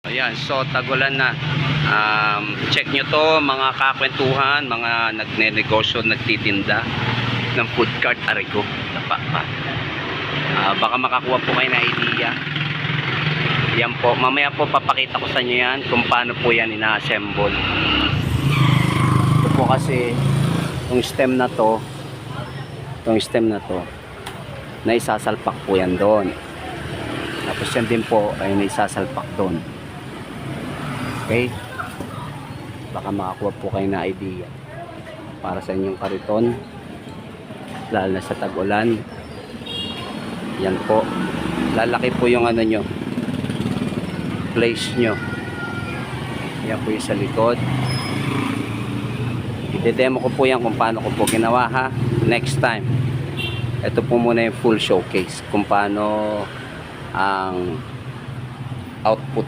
Ayan, so tagulan na. Check nyo to mga kakwentuhan, mga nagne-negosyo, nagtitinda ng food cart. Arigo, tapa pa. Baka makakuha po kayo na idea. Yan po, mamaya po papakita ko sa inyo yan kung paano po yan ina-assemble. Ito po kasi itong stem na to, na isasalpak po yan doon. Tapos yan din po ay naisasalpak doon. Okay? Baka makakuha po kayo na idea para sa inyong kariton, lalo na sa tag-ulan. Yan po, lalaki po yung ano nyo, place nyo. Yan po yung sa likod. I-demo ko po yan kung paano ko po ginawa, ha, next time. Ito po muna yung full showcase kung paano ang output